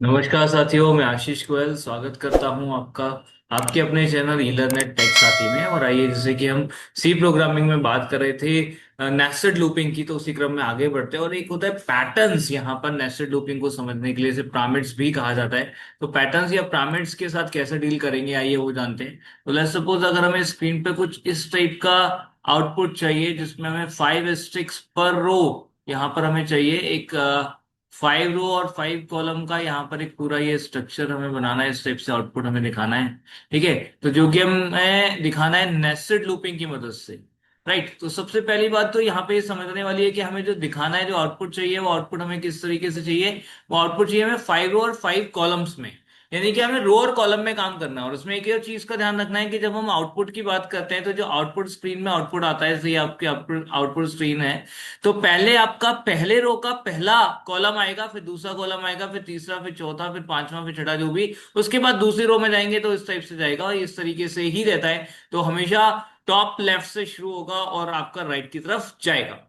नमस्कार साथियों, मैं आशीष गोयल स्वागत करता हूं आपका आपके अपने चैनल ईलरनेट टेक साथी में। और आइए, जैसे कि हम सी प्रोग्रामिंग में बात कर रहे थे नेस्टेड लूपिंग की, तो उसी क्रम में आगे बढ़ते हैं। और एक होता है पैटर्न्स, यहाँ पर नेस्टेड लूपिंग को समझने के लिए इसे पिरामिड्स भी कहा जाता है। तो पैटर्न्स या पिरामिड्स के साथ कैसे डील करेंगे, आइए वो जानते हैं। तो लेट्स सपोज अगर हमें स्क्रीन पे कुछ इस टाइप का आउटपुट चाहिए, जिसमें हमें 5 स्टिक्स पर रो, यहाँ पर हमें चाहिए एक 5 रो और 5 कॉलम का, यहाँ पर एक पूरा ये स्ट्रक्चर हमें बनाना है। इस टाइप से आउटपुट हमें दिखाना है। ठीक है, तो जो कि हमें दिखाना है नेस्टेड लूपिंग की मदद से। राइट, तो सबसे पहली बात तो यहाँ पे ये समझने वाली है कि हमें जो दिखाना है, जो आउटपुट चाहिए, वो आउटपुट हमें किस तरीके से चाहिए। वो आउटपुट चाहिए हमें 5 रो और 5 कॉलम्स में। यानी कि हमें रो और कॉलम में काम करना है। और उसमें एक और चीज का ध्यान रखना है कि जब हम आउटपुट की बात करते हैं, तो जो आउटपुट स्क्रीन में आउटपुट आता है, जैसे ये आपकी आउटपुट आउटपुट स्क्रीन है, तो पहले आपका पहले रो का पहला कॉलम आएगा, फिर दूसरा कॉलम आएगा, फिर तीसरा, फिर चौथा, फिर पांचवा, फिर छठा, जो भी। उसके बाद दूसरी रो में जाएंगे तो इस टाइप से जाएगा, और इस तरीके से ही रहता है। तो हमेशा टॉप लेफ्ट से शुरू होगा और आपका राइट की तरफ जाएगा।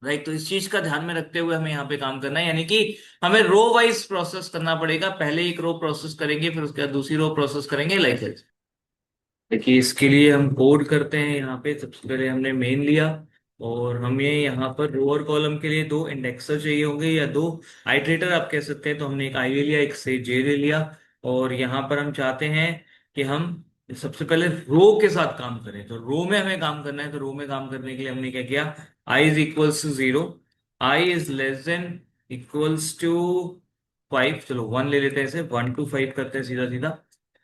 राइट, तो इस चीज का ध्यान में रखते हुए हमें यहाँ पे काम करना है। यानी कि हमें रो वाइज प्रोसेस करना पड़ेगा। पहले एक रो प्रोसेस करेंगे, फिर उसके बाद दूसरी रो प्रोसेस करेंगे, लाइक दिस। देखिए, इसके लिए हम कोड करते हैं। यहाँ पे सबसे पहले हमने मेन लिया, और हमें यहाँ पर रो और कॉलम के लिए दो इंडेक्सर चाहिए होंगे, या दो आइटरेटर आप कह सकते हैं। तो हमने एक आई ले लिया, एक से जे ले लिया। और यहाँ पर हम चाहते हैं कि हम सबसे पहले रो के साथ काम करें। तो रो में हमें काम करना है। तो रो में काम करने के लिए हमने क्या किया, I is equals to 0, I is less than equals to 5। चलो 1 ले लेते हैं, इसे 1 to 5 करते हैं सीधा सीधा।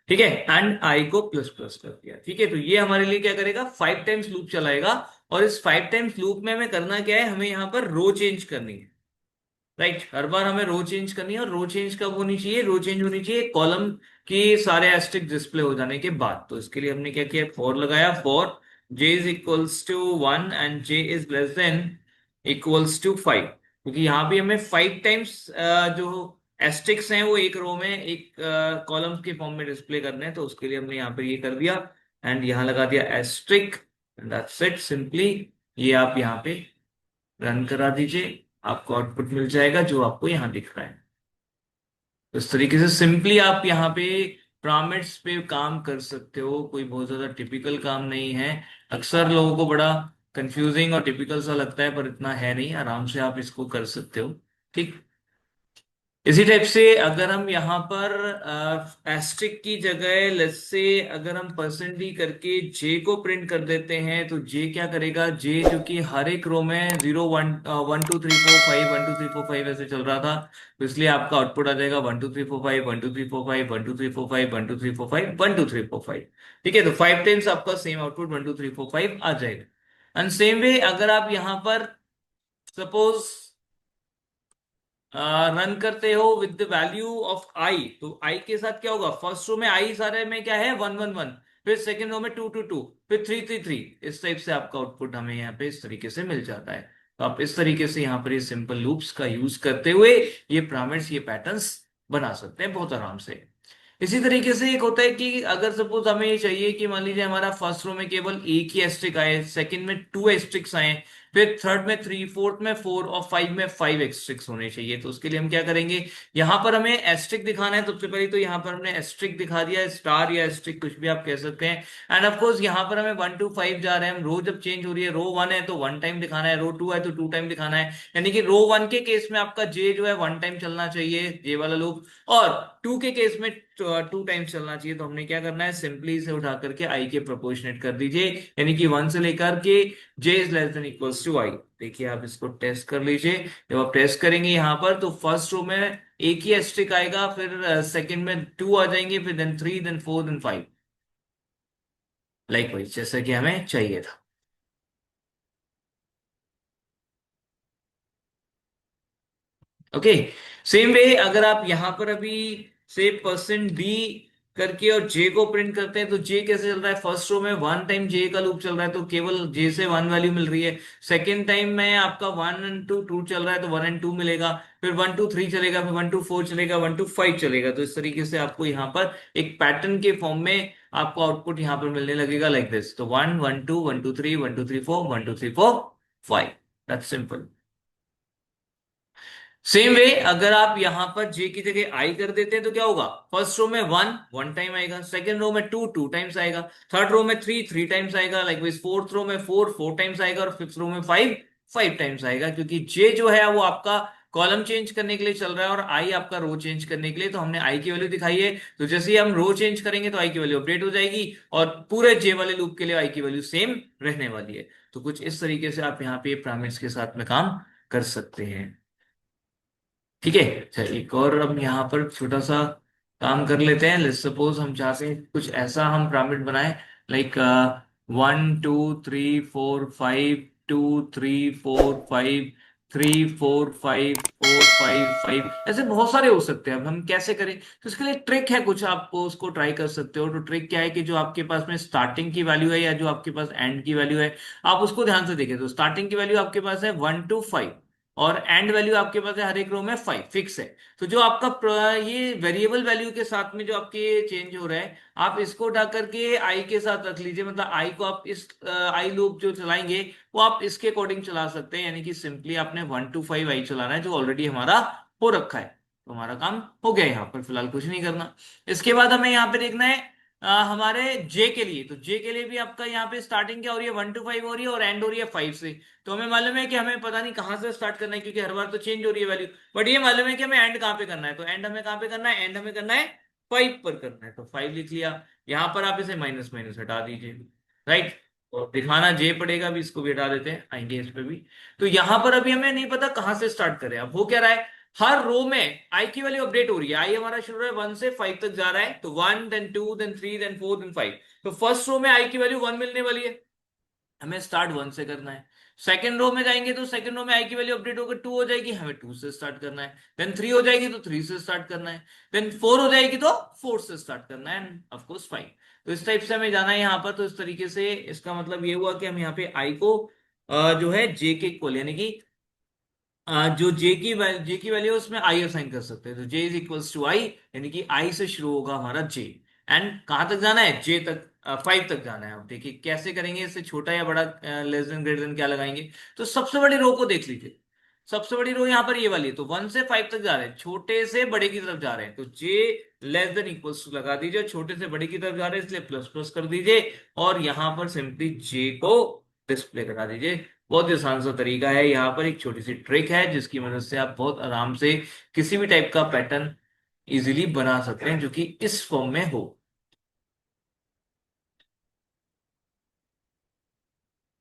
ठीक है, एंड आई को प्लस प्लस कर दिया। ठीक है, तो ये हमारे लिए क्या करेगा, 5 टाइम्स लूप चलाएगा। और इस 5 टाइम्स लूप में हमें करना क्या है, हमें यहाँ पर रो चेंज करनी है। राइट, हर बार हमें रो चेंज करनी है। और रो चेंज कब होनी चाहिए, रो चेंज होनी चाहिए कॉलम की सारे एस्ट्रिक डिस्प्ले हो जाने के बाद। तो इसके लिए हमने क्या किया, फॉर लगाया, for J is equals to 1 and J is less than equals to 5। क्योंकि यहाँ भी हमें 5 टाइम्स जो एस्ट्रिक्स हैं वो एक रो में, एक कॉलम के फॉर्म में डिस्प्ले करने हैं। तो उसके लिए हमने यहाँ पे ये कर दिया, एंड यहाँ लगा दिया एस्ट्रिक। That's it, simply. ये आप यहाँ पे रन करा दीजिए, आपको आउटपुट मिल जाएगा जो आपको यहाँ दिख रहा है। तो इस तरीके से सिंपली आप यहाँ पे पिरामिड्स पे काम कर सकते हो। कोई बहुत ज्यादा टिपिकल काम नहीं है। अक्सर लोगों को बड़ा कंफ्यूजिंग और टिपिकल सा लगता है, पर इतना है नहीं। आराम से आप इसको कर सकते हो। ठीक, इसी टाइप से अगर हम यहाँ पर एस्ट्रिक की जगह लेट्स से अगर हम परसेंट डी करके जे को प्रिंट कर देते हैं, तो जे क्या करेगा, जे जो कि हर एक रो में 0 1 1 2 3 4 5 1 2 3 4 5 ऐसे चल रहा था, तो इसलिए आपका आउटपुट आ जाएगा 1 2 3 4 5 1 2 3 4 5 1 2 3 4 5 1 2 3 4 5 1 2 3 4 5। ठीक है, तो 5 टाइम्स आपका सेम आउटपुट 1 2 3 4 5 आ जाएगा। एंड सेम वे अगर आप यहाँ पर सपोज रन करते हो विद द वैल्यू ऑफ आई, तो आई के साथ क्या होगा, फर्स्ट रो में आई सारे में क्या है 1 1 1, फिर सेकंड रो में 2 2 2, फिर 3 3 3। इस टाइप से आपका आउटपुट हमें यहाँ पे इस तरीके से मिल जाता है। तो आप इस तरीके से यहाँ पर ये सिंपल लूप्स का यूज करते हुए ये पिरामिड्स, ये पैटर्न्स बना सकते हैं बहुत आराम से। इसी तरीके से एक होता है कि अगर सपोज हमें ये चाहिए कि मान लीजिए हमारा फर्स्ट रो में केवल एक ही एस्ट्रिक आए, सेकंड में 2 एस्ट्रिक्स आए, फिर थर्ड में 3, फोर्थ में 4 और 5 में 5 एस्ट्रिक्स होने चाहिए। तो उसके लिए हम क्या करेंगे, यहां पर हमें एस्ट्रिक दिखाना है। सबसे पहले तो यहाँ पर हमने एस्ट्रिक दिखा दिया, स्टार या एस्ट्रिक कुछ भी आप कह सकते हैं। एंड ऑफ कोर्स यहाँ पर हमें 1 to 5 जा रहे हैं हम। रो जब चेंज हो रही है, रो 1 है तो 1 टाइम दिखाना है, रो 2 है तो 2 टाइम दिखाना है। यानी कि रो 1 के केस में आपका जे जो है 1 टाइम चलना चाहिए, जे वाला लूप। और 2 के केस में 2 टाइम्स चलना चाहिए। तो हमने क्या करना है, सिंपली इसे उठा करके आई के प्रोपोर्शनेट कर दीजिए। यानी कि 1 से लेकर के J is less than equals to I. देखिए, आप इसको टेस्ट कर लीजिए। जब आप टेस्ट करेंगे यहाँ पर, तो फर्स्ट रो में एक ही एस्ट्रिक आएगा, फिर सेकंड में 2 आ जाएंगे, फिर then 3, then 4, then 5, likewise जैसा कि हमें चाहिए था। ओके, सेम वे अगर आप यहां पर अभी से परसेंट डी करके और जे को प्रिंट करते हैं, तो जे कैसे चल रहा है, फर्स्ट रो में 1 टाइम जे का लूप चल रहा है, तो केवल जे से 1 वैल्यू मिल रही है। सेकेंड टाइम में आपका 1 and 2 चल रहा है, तो 1 and 2 मिलेगा। फिर 1 to 3 चलेगा, फिर 1 to 4 चलेगा, 1 to 5 चलेगा। तो इस तरीके से आपको यहाँ पर एक पैटर्न के फॉर्म में आपको आउटपुट यहाँ पर मिलने लगेगा, लाइक दिस। तो 1 1 2 1 2 3 1 2 3 4 1 2 3 4 5, दैट्स सिंपल। सेम वे अगर आप यहां पर जे की जगह आई कर देते हैं तो क्या होगा, फर्स्ट रो में वन वन टाइम आएगा, सेकंड रो में टू टू टाइम्स आएगा, थर्ड रो में थ्री थ्री टाइम्स आएगा, लाइक वाइज फोर्थ रो में फोर फोर टाइम्स आएगा, और फिफ्थ रो में फाइव फाइव टाइम्स आएगा, क्योंकि जे जो है वो आपका कॉलम चेंज करने के लिए चल रहा है और आई आपका रो चेंज करने के लिए। तो हमने आई की वैल्यू दिखाई है, तो जैसे ही हम रो चेंज करेंगे तो आई की वैल्यू अपडेट हो जाएगी, और पूरे जे वाले लूप के लिए आई की वैल्यू सेम रहने वाली है। तो कुछ इस तरीके से आप यहाँ पे पैरामीटर्स के साथ में काम कर सकते हैं। ठीक है। अच्छा, एक और हम यहाँ पर छोटा सा काम कर लेते हैं। लेट्स सपोज हम चाहते हैं कुछ ऐसा हम पिरामिड बनाए, like one two three four five, two three four five, three four five four five five, ऐसे बहुत सारे हो सकते हैं। अब हम कैसे करें, तो इसके लिए ट्रिक है कुछ, आपको उसको ट्राई कर सकते हो। तो ट्रिक क्या है कि जो आपके पास में स्टार्टिंग की वैल्यू है या जो आपके पास एंड की वैल्यू है, आप उसको ध्यान से देखें। तो स्टार्टिंग की वैल्यू आपके पास है वन टू फाइव, और एंड वैल्यू आपके पास है हर एक रो में फाइव, फिक्स है। तो जो आपका ये वेरिएबल वैल्यू के साथ में जो आपके चेंज हो रहा है, आप इसको उठा करके आई के साथ रख लीजिए। मतलब आई को आप इस आई लूप जो चलाएंगे वो आप इसके अकॉर्डिंग चला सकते हैं, यानी कि सिंपली आपने वन टू फाइव आई चलाना है जो ऑलरेडी हमारा हो रखा है। तो हमारा काम हो गया, यहाँ पर फिलहाल कुछ नहीं करना। इसके बाद हमें यहाँ पे देखना है हमारे जे के लिए। तो जे के लिए भी आपका यहाँ पे स्टार्टिंग क्या हो रही है, वन टू फाइव हो रही है, और एंड हो रही है फाइव से। तो हमें मालूम है कि हमें पता नहीं कहां से स्टार्ट करना है, क्योंकि हर बार तो चेंज हो रही है वैल्यू, बट ये मालूम है कि हमें एंड कहां पे करना है। तो एंड हमें कहां पे करना है, एंड हमें करना है फाइव पर करना है। तो फाइव लिख लिया। यहां पर आप इसे माइनस माइनस हटा दीजिए, राइट। और दिखाना जे पड़ेगा भी, इसको भी हटा देते हैं, आएंगे इस पे भी। तो यहां पर अभी हमें नहीं पता कहां से स्टार्ट करें। अब हो क्या रहा है, हर रो में आई की वैल्यू अपडेट हो रही है। आई हमारा शुरू है वन से फाइव तक जा रहा है, तो one then two then three then four then five. तो फर्स्ट रो में आई की वैल्यू वन मिलने वाली है, हमें स्टार्ट वन से करना है। सेकंड रो में जाएंगे तो सेकंड रो में आई की वैल्यू अपडेट होकर टू हो जाएगी, हमें टू से स्टार्ट करना है। देन थ्री हो जाएगी तो थ्री से स्टार्ट करना है। देन फोर हो जाएगी तो फोर से स्टार्ट करना है, एंड ऑफ कोर्स फाइव। तो इस टाइप से हमें जाना है यहाँ पर। तो इस तरीके से इसका मतलब ये हुआ कि हम यहाँ पे आई को जो है जे के इक्वल, यानी कि जो जे की वैल्यू है उसमें आई असाइन कर सकते हैं। तो जे इज इक्वल्स टू आई, यानी कि आई से शुरू होगा हमारा जे, एंड कहां तक जाना है, जे तक, फाइव तक जाना है। अब देखिए कैसे करेंगे, इससे छोटा या बड़ा, लेस देन ग्रेटर देन क्या लगाएंगे। तो सबसे बड़ी रो को देख लीजिए, सबसे बड़ी रो यहाँ पर ये वाली है। तो वन से फाइव तक जा रहे हैं, छोटे से बड़े की तरफ जा रहे हैं, तो जे लेस देन इक्वल्स टू लगा दीजिए। छोटे से बड़े की तरफ जा रहे हैं इसलिए प्लस प्लस कर दीजिए, और यहां पर सिंपली जे को डिस्प्ले करा दीजिए। बहुत ही आसान सा तरीका है। यहाँ पर एक छोटी सी ट्रिक है जिसकी मदद से आप बहुत आराम से किसी भी टाइप का पैटर्न इजीली बना सकते हैं जो कि इस फॉर्म में हो।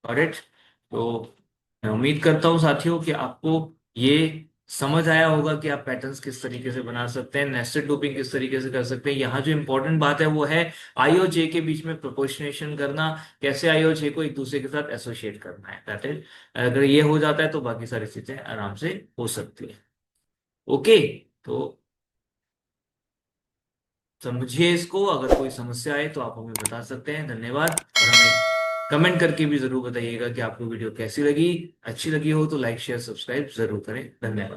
ऑलराइट। तो मैं उम्मीद करता हूँ साथियों कि आपको ये समझ आया होगा कि आप पैटर्न्स किस तरीके से बना सकते हैं, नेस्टेड लूपिंग किस तरीके से कर सकते हैं। यहाँ जो इंपॉर्टेंट बात है वो है आई और जे के बीच में प्रोपोर्शनेशन करना, कैसे आई और जे को एक दूसरे के साथ एसोसिएट करना है। दैट इज, अगर ये हो जाता है तो बाकी सारी चीजें आराम से हो सकती है। ओके। तो समझिए इसको, अगर कोई समस्या आए तो आप हमें बता सकते हैं। धन्यवाद। और हमें कमेंट करके भी जरूर बताइएगा कि आपको वीडियो कैसी लगी। अच्छी लगी हो तो लाइक शेयर सब्सक्राइब जरूर करें। धन्यवाद।